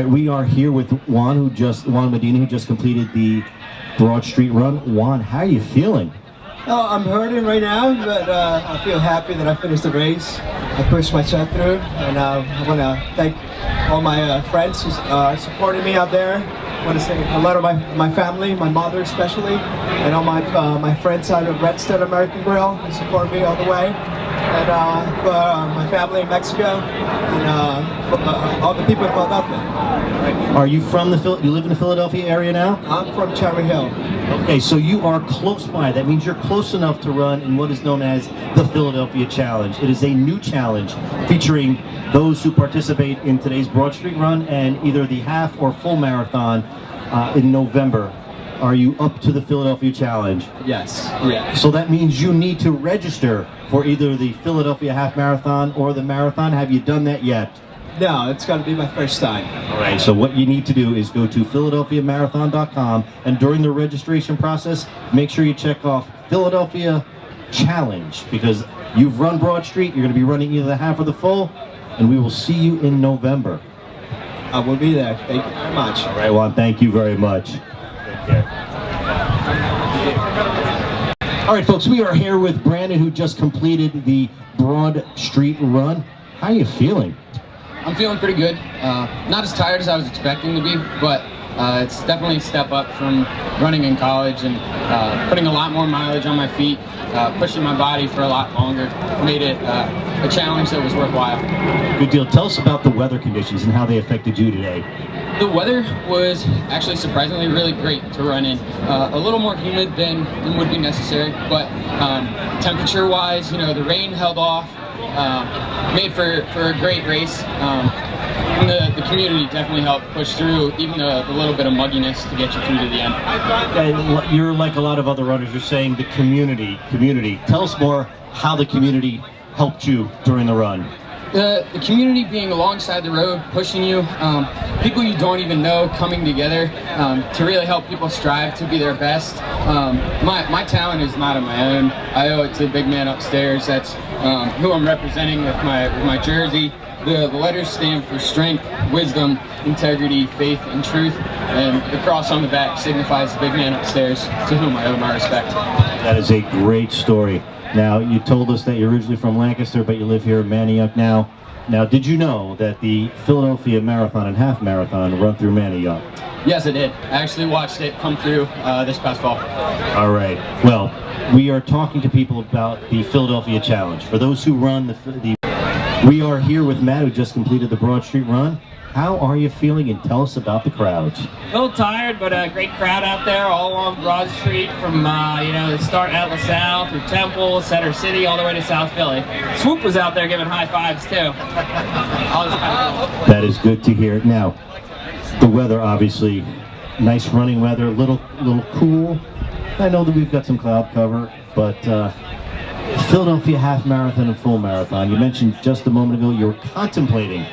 we are here with Juan Medina, who just completed the Broad Street Run. Juan, how are you feeling? Oh, I'm hurting right now, but I feel happy that I finished the race. I pushed myself through, and I want to thank all my friends who supported me out there. I want to say hello to my family, my mother especially, and all my friends out of Redstone American Grill who support me all the way. And my family in Mexico, and all the people in Philadelphia. Right. Are you from you live in the Philadelphia area now? I'm from Cherry Hill. Okay, so you are close by. That means you're close enough to run in what is known as the Philadelphia Challenge. It is a new challenge featuring those who participate in today's Broad Street Run and either the half or full marathon in November. Are you up to the Philadelphia Challenge? Yes. Yeah. So that means you need to register for either the Philadelphia Half Marathon or the marathon. Have you done that yet? No, it's going to be my first time. All right, so what you need to do is go to PhiladelphiaMarathon.com, and during the registration process, make sure you check off Philadelphia Challenge, because you've run Broad Street, you're going to be running either the half or the full, and we will see you in November. I will be there. Thank you very much. All right, Juan, thank you very much. Take care. All right, folks, we are here with Brandon, who just completed the Broad Street Run. How are you feeling? I'm feeling pretty good. Not as tired as I was expecting to be, but it's definitely a step up from running in college and putting a lot more mileage on my feet, pushing my body for a lot longer, made it a challenge that was worthwhile. Good deal. Tell us about the weather conditions and how they affected you today. The weather was actually surprisingly really great to run in. A little more humid than would be necessary, but temperature-wise, the rain held off. Made for a great race. And the community definitely helped push through even the little bit of mugginess to get you through to the end. You're like a lot of other runners. You're saying the community. Tell us more how the community helped you during the run. The community being alongside the road, pushing you, people you don't even know coming together to really help people strive to be their best. My talent is not of my own. I owe it to the big man upstairs. That's who I'm representing with my jersey. The letters stand for strength, wisdom, integrity, faith, and truth. And the cross on the back signifies the big man upstairs, to whom I owe my respect. That is a great story. Now, you told us that you're originally from Lancaster, but you live here in Manayunk now. Now, did you know that the Philadelphia Marathon and Half Marathon run through Manayunk? Yes, I did. I actually watched it come through this past fall. All right. Well, we are talking to people about the Philadelphia Challenge. For those who run we are here with Matt, who just completed the Broad Street Run. How are you feeling, and tell us about the crowds? A little tired, but a great crowd out there all along Broad Street from, the start at LaSalle through Temple, Center City, all the way to South Philly. Swoop was out there giving high fives, too. All was kind of cool. That is good to hear. Now, the weather, obviously, nice running weather, a little cool. I know that we've got some cloud cover, but Philadelphia Half Marathon and Full Marathon. You mentioned just a moment ago you were contemplating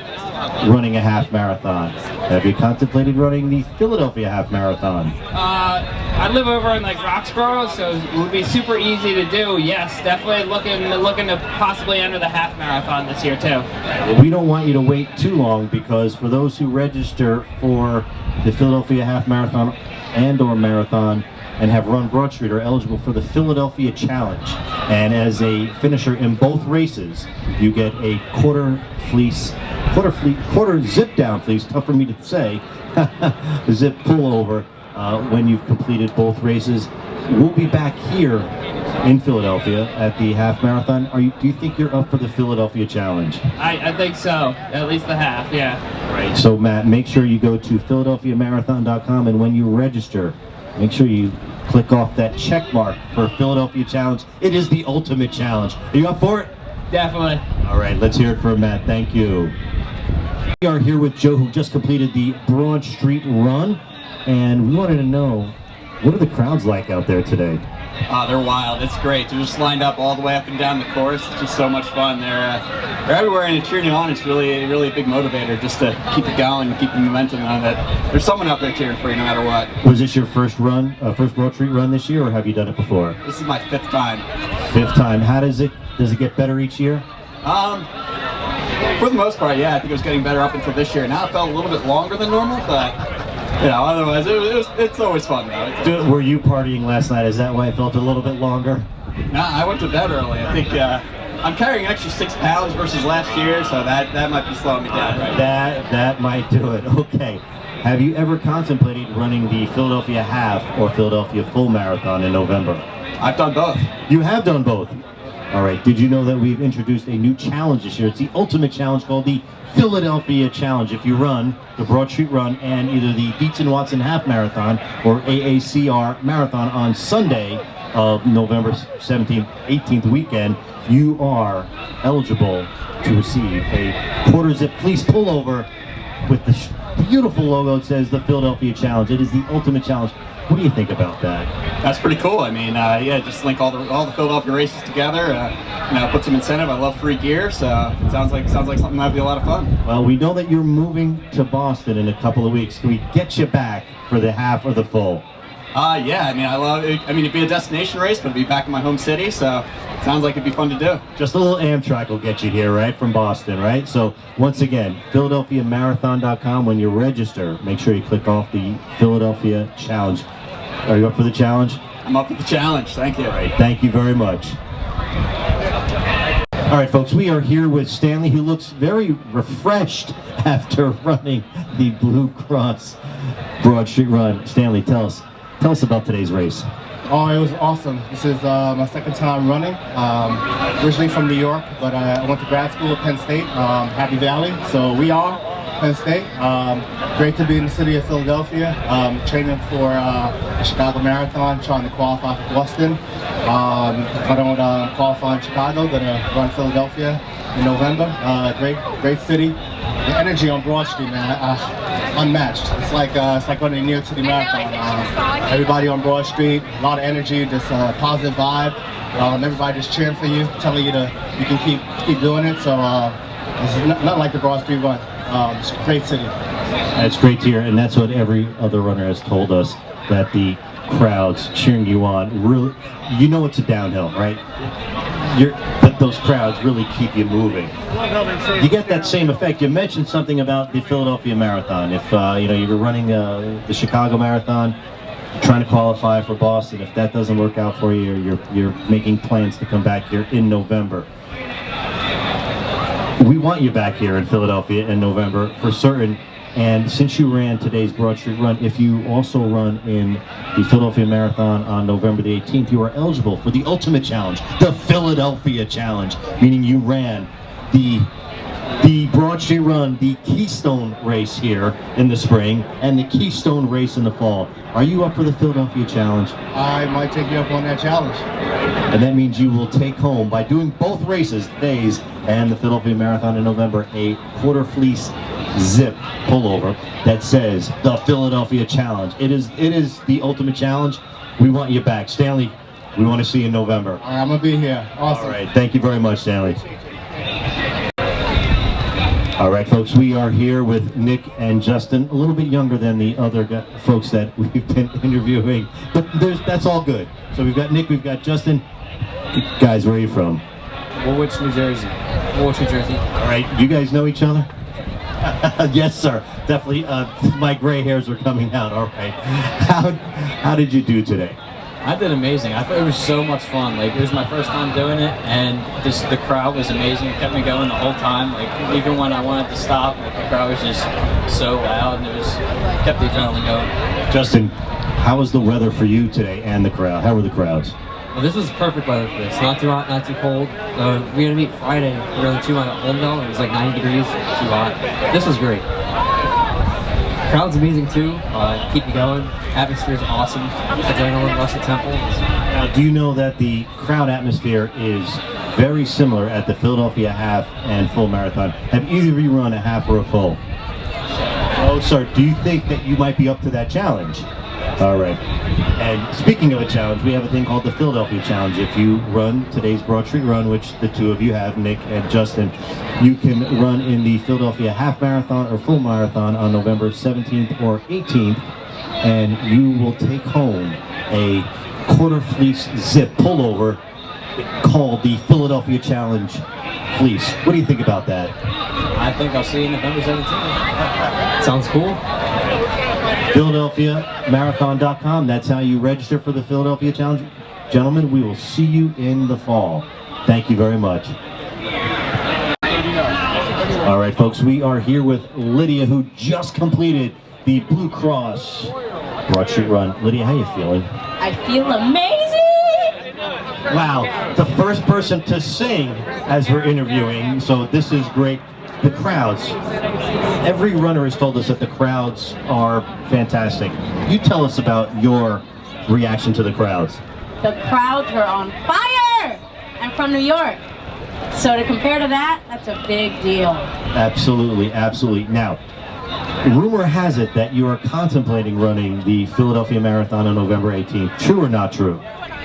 running a half marathon. Have you contemplated running the Philadelphia Half Marathon? I live over in Roxborough, so it would be super easy to do. Yes, definitely looking to possibly enter the half marathon this year too. We don't want you to wait too long, because for those who register for the Philadelphia Half Marathon and/or marathon and have run Broad Street are eligible for the Philadelphia Challenge. And as a finisher in both races, you get a quarter zip down fleece, tough for me to say, zip pullover when you've completed both races. We'll be back here in Philadelphia at the half marathon. Do you think you're up for the Philadelphia Challenge? I think so, at least the half, yeah. Right. So Matt, make sure you go to PhiladelphiaMarathon.com, and when you register, make sure you click off that check mark for Philadelphia Challenge. It is the ultimate challenge. Are you up for it? Definitely. All right, let's hear it for Matt. Thank you. We are here with Joe, who just completed the Broad Street Run, and we wanted to know, what are the crowds like out there today? They're wild. It's great. They're just lined up all the way up and down the course. It's just so much fun. They're everywhere, and cheering you on. It's really a big motivator just to keep it going and keep the momentum on. That there's someone out there cheering for you no matter what. Was this your first run, first Broad Street Run this year, or have you done it before? This is my 5th time. 5th time. How does it get better each year? For the most part, yeah, I think it was getting better up until this year. Now it felt a little bit longer than normal, but otherwise it's always fun though. Were you partying last night? Is that why it felt a little bit longer? Nah, I went to bed early. I think I'm carrying an extra 6 pounds versus last year, so that might be slowing me down right now. That might do it. Okay. Have you ever contemplated running the Philadelphia Half or Philadelphia Full Marathon in November? I've done both. You have done both. All right. Did you know that we've introduced a new challenge this year? It's the ultimate challenge called the Philadelphia Challenge. If you run the Broad Street Run and either the Dietz Watson Half Marathon or AACR Marathon on Sunday of November 17th, 18th weekend, you are eligible to receive a quarter zip fleece pullover with the beautiful logo that says the Philadelphia Challenge. It is the ultimate challenge. What do you think about that? That's pretty cool. I mean, yeah, just link all the Philadelphia races together. Put some incentive. I love free gear, so it sounds like something that'd be a lot of fun. Well, we know that you're moving to Boston in a couple of weeks. Can we get you back for the half or the full? Yeah. I mean, I love it. I mean, it'd be a destination race, but it'd be back in my home city, so it sounds like it'd be fun to do. Just a little Amtrak will get you here, right, from Boston, right? So once again, PhiladelphiaMarathon.com. When you register, make sure you click off the Philadelphia Challenge. Are you up for the challenge? I'm up for the challenge. Thank you. All right, thank you very much. All right, folks, we are here with Stanley, who looks very refreshed after running the Blue Cross Broad Street Run. Stanley, tell us about today's race. Oh, it was awesome. This is my second time running. Originally from New York, but I went to grad school at Penn State, Happy Valley. So we are Penn State. Great to be in the city of Philadelphia. Training for the Chicago Marathon, trying to qualify for Boston. If I don't qualify in Chicago, I'm gonna run Philadelphia in November. Great city. The energy on Broad Street, man, unmatched. It's like running the New York City Marathon. Everybody on Broad Street, a lot of energy, just a positive vibe. Everybody just cheering for you, telling you you can keep doing it. So it's not like the Broad Street Run. It's a great city. That's great to hear, and that's what every other runner has told us, that the crowds cheering you on, really, you know it's a downhill, right? But those crowds really keep you moving. You get that same effect. You mentioned something about the Philadelphia Marathon. If you're running the Chicago Marathon, you're trying to qualify for Boston. If that doesn't work out for you, you're making plans to come back here in November. We want you back here in Philadelphia in November for certain. And since you ran today's Broad Street Run, if you also run in the Philadelphia Marathon on November the 18th, you are eligible for the ultimate challenge, the Philadelphia Challenge, meaning you ran the Broad Street Run, the Keystone race here in the spring, and the Keystone race in the fall. Are you up for the Philadelphia Challenge? I might take you up on that challenge. And that means you will take home, by doing both races, today's and the Philadelphia Marathon in November, a quarter fleece zip pullover that says the Philadelphia Challenge. It is the ultimate challenge. We want you back. Stanley, we want to see you in November. All right, I'm going to be here. Awesome. All right, thank you very much, Stanley. All right, folks, we are here with Nick and Justin, a little bit younger than the other folks that we've been interviewing, but that's all good. So we've got Nick, we've got Justin. Guys, where are you from? Woolwich, New Jersey. Woolwich, New Jersey. All right, you guys know each other? Yes, sir. Definitely. My gray hairs are coming out. All right. How did you do today? I did amazing. I thought it was so much fun. Like, it was my first time doing it, and the crowd was amazing. It kept me going the whole time. Like, even when I wanted to stop, like, the crowd was just so loud, and it kept the adrenaline going. Justin, how was the weather for you today and the crowd? How were the crowds? Well, this was perfect weather for this. Not too hot, not too cold. We're gonna meet Friday. We're going to home though. It was like 90 degrees, too hot. This was great. Crowd's amazing too. Keep you going. Atmosphere's awesome. Adrenaline rush at Temple. Now, do you know that the crowd atmosphere is very similar at the Philadelphia Half and Full Marathon? Have either of you run a half or a full? Oh, sir. Do you think that you might be up to that challenge? All right. And speaking of a challenge, we have a thing called the Philadelphia Challenge. If you run today's Broad Street Run, which the two of you have, Nick and Justin, you can run in the Philadelphia Half Marathon or Full Marathon on November 17th or 18th, and you will take home a quarter fleece zip pullover called the Philadelphia Challenge fleece. What do you think about that? I think I'll see you November 17th. Sounds cool. PhiladelphiaMarathon.com. That's how you register for the Philadelphia Challenge. Gentlemen, we will see you in the fall. Thank you very much. All right, folks, we are here with Lydia, who just completed the Blue Cross Broad Street Run. Lydia, how you feeling? I feel amazing! Wow, the first person to sing as we're interviewing, so this is great. The crowds. Every runner has told us that the crowds are fantastic. You tell us about your reaction to the crowds. The crowds were on fire! I'm from New York. So to compare to that, that's a big deal. Absolutely, absolutely. Now, rumor has it that you are contemplating running the Philadelphia Marathon on November 18th. True or not true?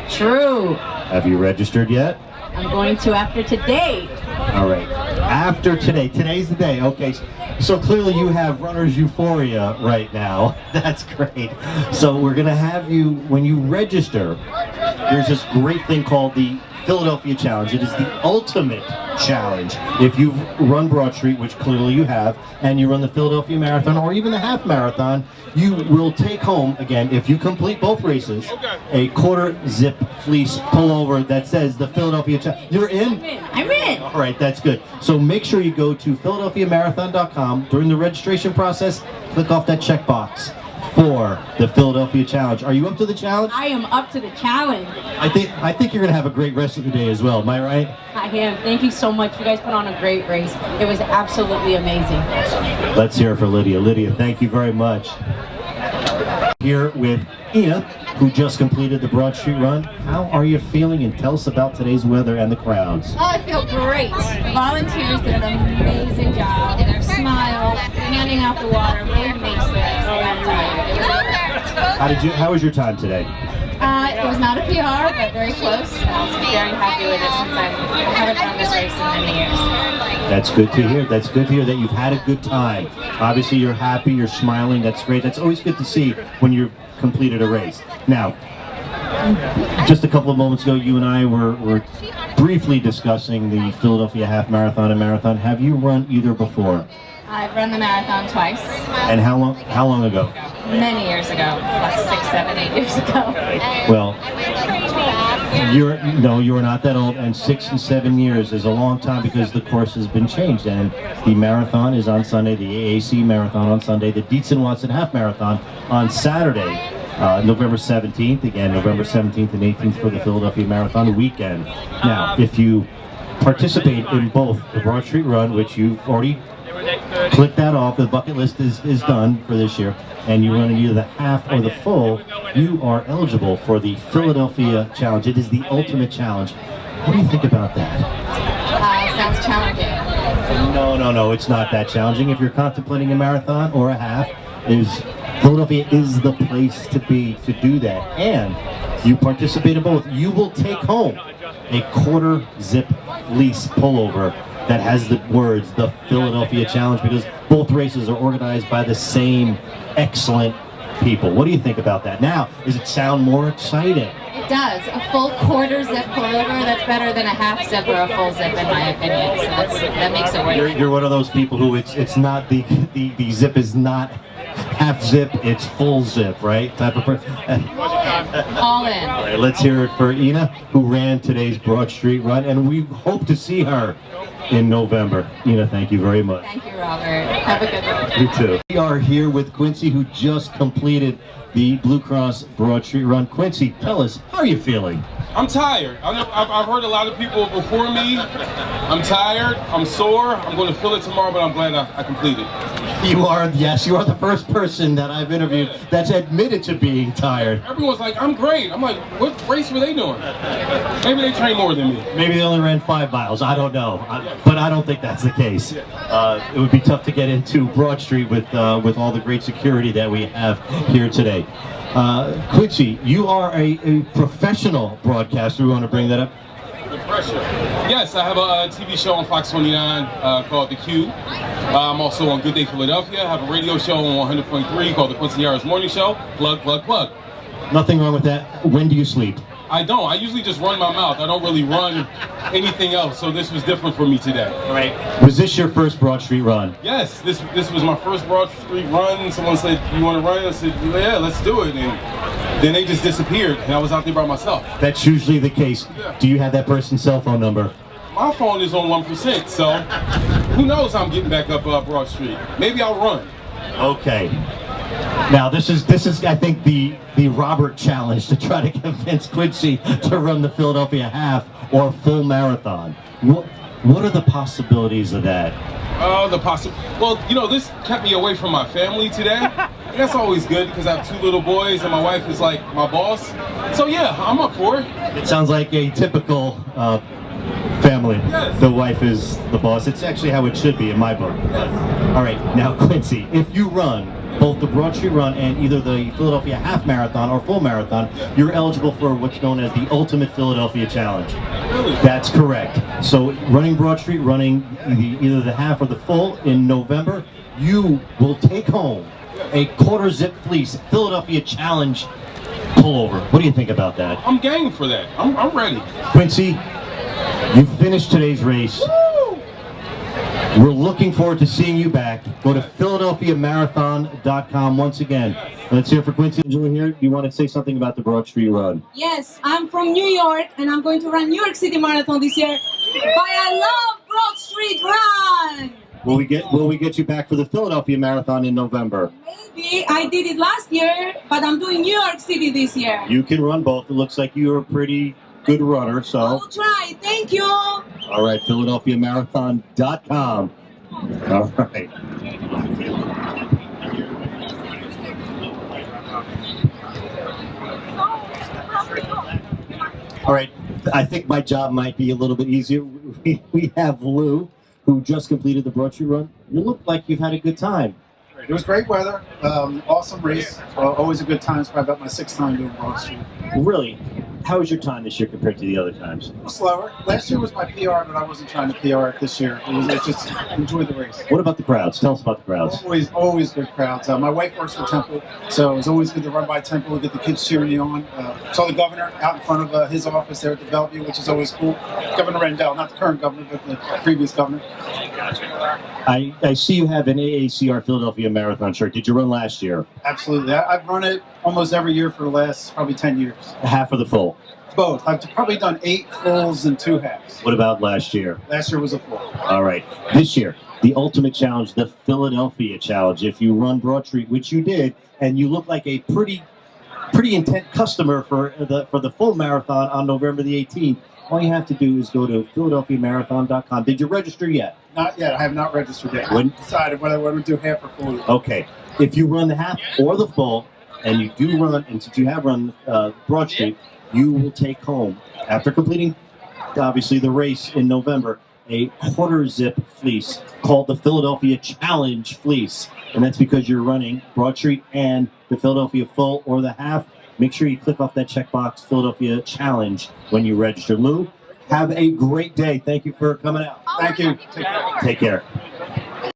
True. Have you registered yet? I'm going to after today. All right. After today. Today's the day. Okay. So clearly you have runner's euphoria right now. That's great. So we're going to have you, when you register, there's this great thing called the Philadelphia Challenge. It is the ultimate challenge. If you've run Broad Street, which clearly you have, and you run the Philadelphia Marathon or even the half marathon, you will take home, again, if you complete both races, a quarter zip fleece pullover that says the Philadelphia Challenge. You're in? I'm in. All right, that's good. So make sure you go to PhiladelphiaMarathon.com during the registration process. Click off that checkbox for the Philadelphia Challenge. Are you up to the challenge? I am up to the challenge. I think you're gonna have a great rest of the day as well. Am I right? I am. Thank you so much. You guys put on a great race. It was absolutely amazing. Let's hear it for Lydia. Lydia, thank you very much. Here with Ina, who just completed the Broad Street Run. How are you feeling? And tell us about today's weather and the crowds. Oh, I feel great. Volunteers did an amazing job. Their smiles, handing out the water really makes this. How was your time today? It was not a PR, but very close. I was very happy with it since I haven't run this race in many years. That's good to hear. That's good to hear that you've had a good time. Obviously, you're happy, you're smiling. That's great. That's always good to see when you've completed a race. Now, just a couple of moments ago, you and I were briefly discussing the Philadelphia Half Marathon and Marathon. Have you run either before? I've run the marathon twice. And how long ago? Many years ago, plus 6, 7, 8 years ago. Well, you're not that old, and 6 and 7 years is a long time because the course has been changed, and the marathon is on Sunday, the AAC Marathon on Sunday, the Dietz Watson Half Marathon on Saturday, November 17th, again, November 17th and 18th for the Philadelphia Marathon weekend. Now, if you participate in both the Broad Street Run, which you've already clicked that off, the bucket list is done for this year, and you run in either the half or the full, you are eligible for the Philadelphia Challenge. It is the ultimate challenge. What do you think about that? Sounds challenging. No, it's not that challenging. If you're contemplating a marathon or a half, Philadelphia is the place to be to do that. And you participate in both. You will take home a quarter zip fleece pullover that has the words, the Philadelphia Challenge, because both races are organized by the same excellent people. What do you think about that? Now, does it sound more exciting? It does. A full quarter zip pullover, that's better than a half zip or a full zip in my opinion. So that makes it worth it. You're one of those people who it's not the zip is not half zip, it's full zip, right? Type of person. All in. All right, let's hear it for Ina, who ran today's Broad Street Run, and we hope to see her in November. Ina, thank you very much. Thank you, Robert. Have a good one. You too. We are here with Quincy, who just completed the Blue Cross Broad Street Run. Quincy, tell us, how are you feeling? I'm tired. I've heard a lot of people before me. I'm tired. I'm sore. I'm going to feel it tomorrow, but I'm glad I completed. You are the first person that I've interviewed that's admitted to being tired. Everyone's like, I'm great. I'm like, what race were they doing? Maybe they train more than me. Maybe they only ran 5 miles. I don't know, but I don't think that's the case. It would be tough to get into Broad Street with all the great security that we have here today. Quincy, you are a professional broadcaster. We want to bring that up. The pressure. Yes, I have a TV show on Fox 29 called The Q. I'm also on Good Day Philadelphia. I have a radio show on 100.3 called The Quincy Morning Show. Plug, plug, plug. Nothing wrong with that. When do you sleep? I don't. I usually just run my mouth. I don't really run anything else. So this was different for me today. Right. Was this your first Broad Street run? Yes, this was my first Broad Street run. Someone said, "You want to run?" I said, "Yeah, let's do it." And then they just disappeared, and I was out there by myself. That's usually the case. Yeah. Do you have that person's cell phone number? My phone is on 1%, so who knows how I'm getting back up Broad Street. Maybe I'll run. Okay. Now this is I think the Robert challenge to try to convince Quincy to run the Philadelphia half or full marathon. What are the possibilities of that? Well, you know, this kept me away from my family today. And that's always good because I have 2 little boys and my wife is like my boss. So yeah, I'm up for it. It sounds like a typical family. Yes. The wife is the boss. It's actually how it should be in my book. Yes. All right, now Quincy, if you run both the Broad Street Run and either the Philadelphia Half Marathon or Full Marathon, you're eligible for what's known as the Ultimate Philadelphia Challenge. Really? That's correct. So running Broad Street, running either the half or the full in November, you will take home a quarter zip fleece Philadelphia Challenge pullover. What do you think about that? I'm game for that. I'm ready. Quincy, you finished today's race. We're looking forward to seeing you back. Go to PhiladelphiaMarathon.com once again. Let's hear for Quincy. Angela here. Do you want to say something about the Broad Street Run? Yes, I'm from New York and I'm going to run New York City Marathon this year. But I love Broad Street Run. Will we get you back for the Philadelphia Marathon in November? Maybe. I did it last year, but I'm doing New York City this year. You can run both. It looks like you're a pretty good runner, so. I'll try. Thank you. All right, PhiladelphiaMarathon.com. All right. All right, I think my job might be a little bit easier. We have Lou, who just completed the Broad Street Run. You look like you've had a good time. It was great weather, awesome race, always a good time. It's probably about my 6th time doing Broad Street. Really? How was your time this year compared to the other times? Slower. Last year was my PR, but I wasn't trying to PR it this year. It just enjoy the race. What about the crowds? Tell us about the crowds. Always good crowds. My wife works for Temple, so it was always good to run by Temple and get the kids cheering you on. Saw the governor out in front of his office there at the Bellevue, which is always cool. Governor Rendell, not the current governor, but the previous governor. I see you have an AACR Philadelphia Marathon shirt. Did you run last year? Absolutely. I've run it almost every year for the last probably 10 years. Half or the full? Both. I've probably done 8 fulls and 2 halves. What about last year? Last year was a full. All right. This year, the ultimate challenge, the Philadelphia Challenge. If you run Broad Street, which you did, and you look like a pretty intent customer for the full marathon on November the 18th, all you have to do is go to PhiladelphiaMarathon.com. Did you register yet? Not yet. I have not registered yet. I haven't decided whether I want to do half or full. Okay. If you run the half or the full, and you do run, and since you have run Broad Street, you will take home, after completing, obviously, the race in November, a quarter zip fleece called the Philadelphia Challenge Fleece. And that's because you're running Broad Street and the Philadelphia Full or the half. Make sure you click off that checkbox, Philadelphia Challenge, when you register. Lou, have a great day. Thank you for coming out. Thank you. Take care.